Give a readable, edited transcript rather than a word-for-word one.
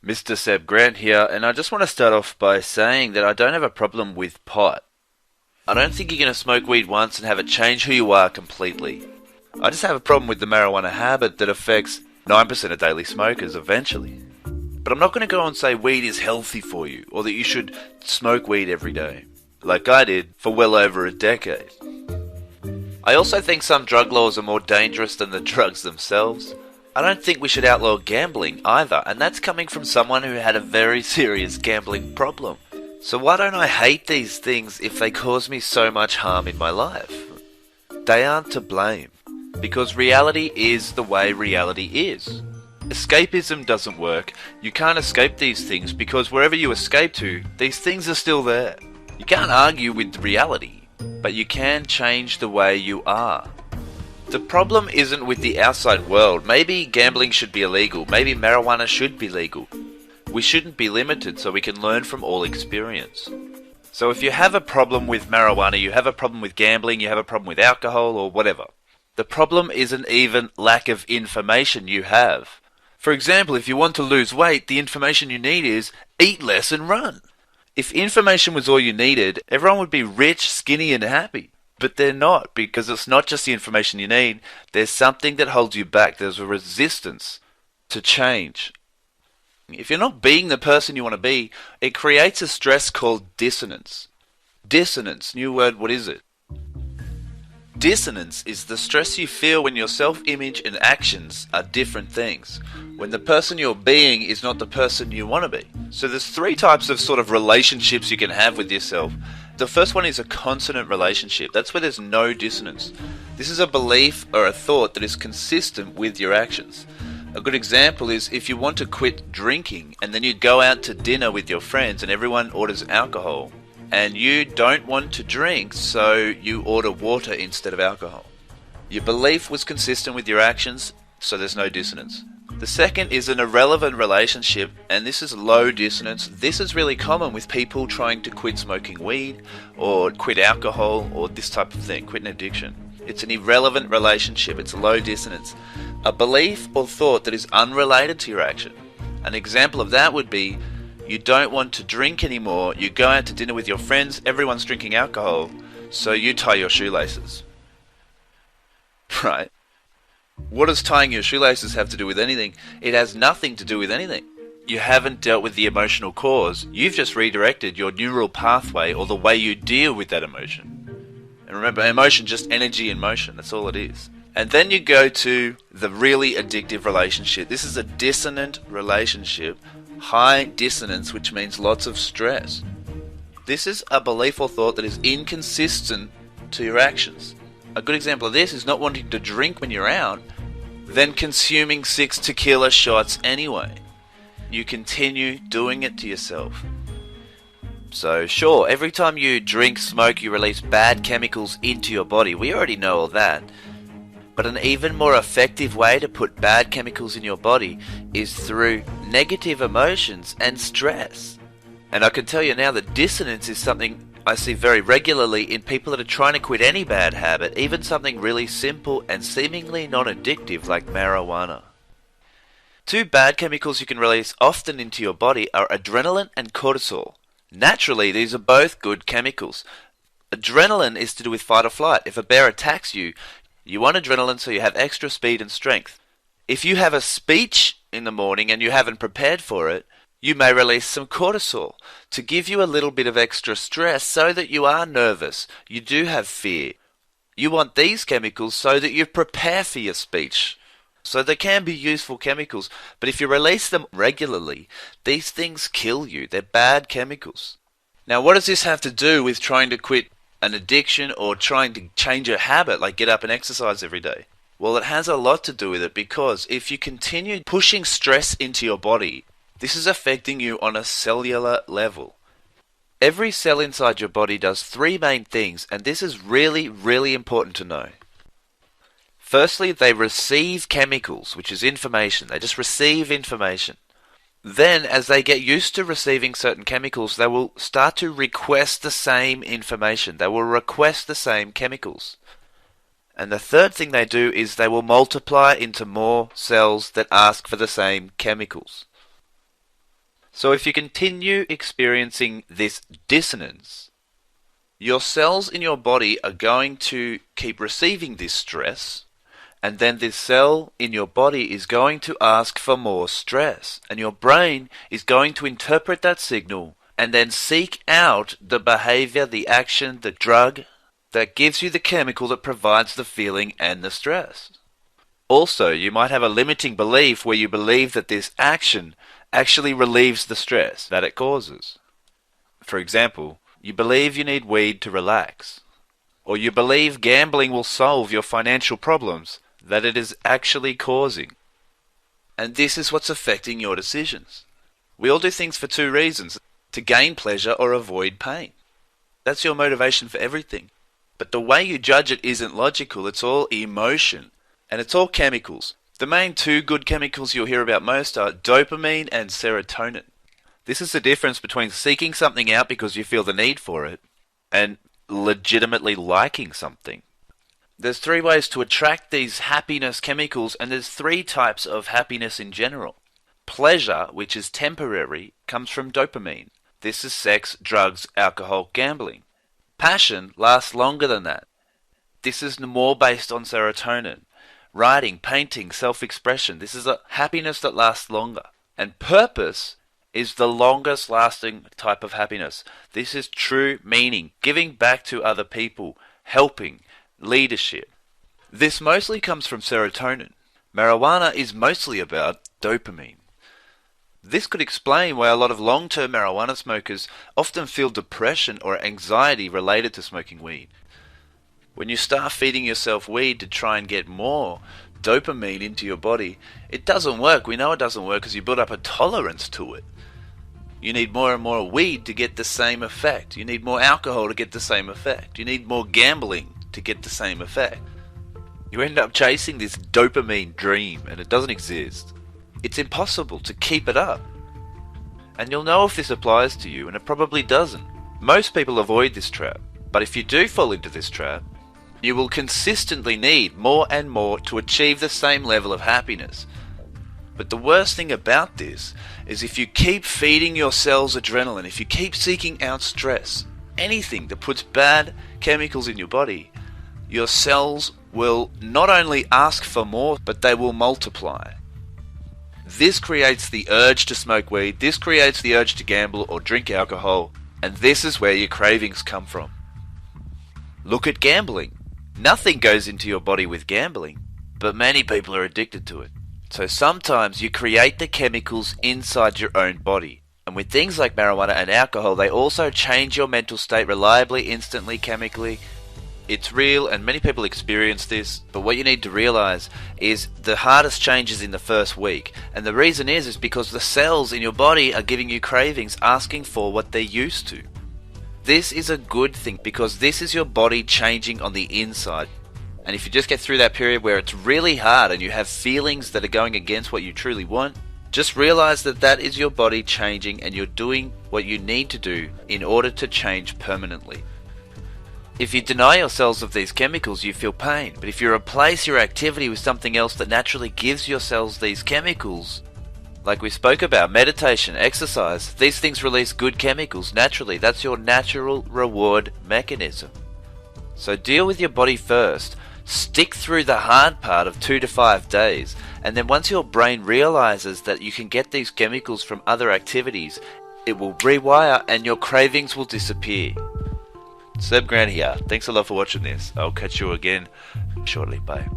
Mr. Seb Grant here, and I just want to start off by saying that I don't have a problem with pot. I don't think you're going to smoke weed once and have it change who you are completely. I just have a problem with the marijuana habit that affects 9% of daily smokers eventually. But I'm not going to go and say weed is healthy for you, or that you should smoke weed every day, like I did for well over a decade. I also think some drug laws are more dangerous than the drugs themselves. I don't think we should outlaw gambling either, and that's coming from someone who had a very serious gambling problem. So why don't I hate these things if they cause me so much harm in my life? They aren't to blame, because reality is the way reality is. Escapism doesn't work. You can't escape these things because wherever you escape to, these things are still there. You can't argue with reality, but you can change the way you are. The problem isn't with the outside world. Maybe gambling should be illegal. Maybe marijuana should be legal. We shouldn't be limited so we can learn from all experience. So if you have a problem with marijuana, you have a problem with gambling, you have a problem with alcohol or whatever, the problem isn't even lack of information you have. For example, if you want to lose weight, the information you need is eat less and run. If information was all you needed, everyone would be rich, skinny and happy. But they're not, because it's not just the information you need. There's something that holds you back. There's a resistance to change. If you're not being the person you want to be, it creates a stress called dissonance. Dissonance, new word, what is it? Dissonance is the stress you feel when your self-image and actions are different things. When the person you're being is not the person you want to be. So there's three types of sort of relationships you can have with yourself. The first one is a consonant relationship. That's where there's no dissonance. This is a belief or a thought that is consistent with your actions. A good example is if you want to quit drinking and then you go out to dinner with your friends and everyone orders alcohol and you don't want to drink, so you order water instead of alcohol. Your belief was consistent with your actions, so there's no dissonance. The second is an irrelevant relationship, and this is low dissonance. This is really common with people trying to quit smoking weed or quit alcohol or this type of thing, quit an addiction. It's an irrelevant relationship, it's low dissonance. A belief or thought that is unrelated to your action. An example of that would be you don't want to drink anymore, you go out to dinner with your friends, everyone's drinking alcohol, so you tie your shoelaces. Right? What does tying your shoelaces have to do with anything? It has nothing to do with anything. You haven't dealt with the emotional cause. You've just redirected your neural pathway or the way you deal with that emotion. And remember, emotion just energy in motion. That's all it is. And then you go to the really addictive relationship. This is a dissonant relationship. High dissonance, which means lots of stress. This is a belief or thought that is inconsistent to your actions. A good example of this is not wanting to drink when you're out, then consuming 6 tequila shots anyway. You continue doing it to yourself. So sure, every time you drink, smoke, you release bad chemicals into your body. We already know all that. But an even more effective way to put bad chemicals in your body is through negative emotions and stress. And I can tell you now that dissonance is something I see very regularly in people that are trying to quit any bad habit, even something really simple and seemingly non-addictive like marijuana. Two bad chemicals you can release often into your body are adrenaline and cortisol. Naturally, these are both good chemicals. Adrenaline is to do with fight or flight. If a bear attacks you, you want adrenaline so you have extra speed and strength. If you have a speech in the morning and you haven't prepared for it, you may release some cortisol to give you a little bit of extra stress so that you are nervous, you do have fear. You want these chemicals so that you prepare for your speech. So they can be useful chemicals, but if you release them regularly, these things kill you. They're bad chemicals. Now what does this have to do with trying to quit an addiction or trying to change a habit like get up and exercise every day? Well, it has a lot to do with it because if you continue pushing stress into your body, this is affecting you on a cellular level. Every cell inside your body does three main things, and this is really, really important to know. Firstly, they receive chemicals, which is information. They just receive information. Then, as they get used to receiving certain chemicals, they will start to request the same information. They will request the same chemicals. And the third thing they do is they will multiply into more cells that ask for the same chemicals. So if you continue experiencing this dissonance, your cells in your body are going to keep receiving this stress, and then this cell in your body is going to ask for more stress, and your brain is going to interpret that signal and then seek out the behavior, the action, the drug that gives you the chemical that provides the feeling and the stress. Also, you might have a limiting belief where you believe that this action actually relieves the stress that it causes. For example, you believe you need weed to relax, or you believe gambling will solve your financial problems that it is actually causing. And this is what's affecting your decisions. We all do things for two reasons: to gain pleasure or avoid pain. That's your motivation for everything. But the way you judge it isn't logical, it's all emotion. And it's all chemicals. The main two good chemicals you'll hear about most are dopamine and serotonin. This is the difference between seeking something out because you feel the need for it and legitimately liking something. There's three ways to attract these happiness chemicals, and there's three types of happiness in general. Pleasure, which is temporary, comes from dopamine. This is sex, drugs, alcohol, gambling. Passion lasts longer than that. This is more based on serotonin. Writing, painting, self-expression. This is a happiness that lasts longer. And purpose is the longest lasting type of happiness. This is true meaning, giving back to other people, helping, leadership. This mostly comes from serotonin. Marijuana is mostly about dopamine. This could explain why a lot of long-term marijuana smokers often feel depression or anxiety related to smoking weed. When you start feeding yourself weed to try and get more dopamine into your body, it doesn't work. We know it doesn't work because you build up a tolerance to it. You need more and more weed to get the same effect. You need more alcohol to get the same effect. You need more gambling to get the same effect. You end up chasing this dopamine dream, and it doesn't exist. It's impossible to keep it up. And you'll know if this applies to you, and it probably doesn't. Most people avoid this trap, but if you do fall into this trap, you will consistently need more and more to achieve the same level of happiness. But the worst thing about this is if you keep feeding your cells adrenaline, if you keep seeking out stress, anything that puts bad chemicals in your body, your cells will not only ask for more, but they will multiply. This creates the urge to smoke weed, this creates the urge to gamble or drink alcohol, and this is where your cravings come from. Look at gambling. Nothing goes into your body with gambling, but many people are addicted to it. So sometimes you create the chemicals inside your own body. And with things like marijuana and alcohol, they also change your mental state reliably, instantly, chemically. It's real, and many people experience this, but what you need to realize is the hardest change is in the first week. And the reason is because the cells in your body are giving you cravings, asking for what they're used to. This is a good thing because this is your body changing on the inside. And if you just get through that period where it's really hard and you have feelings that are going against what you truly want, just realize that that is your body changing and you're doing what you need to do in order to change permanently. If you deny yourselves of these chemicals, you feel pain. But if you replace your activity with something else that naturally gives your cells these chemicals, like we spoke about, meditation, exercise, these things release good chemicals naturally. That's your natural reward mechanism. So deal with your body first. Stick through the hard part of 2 to 5 days. And then once your brain realizes that you can get these chemicals from other activities, it will rewire and your cravings will disappear. Seb Grant here. Thanks a lot for watching this. I'll catch you again shortly. Bye.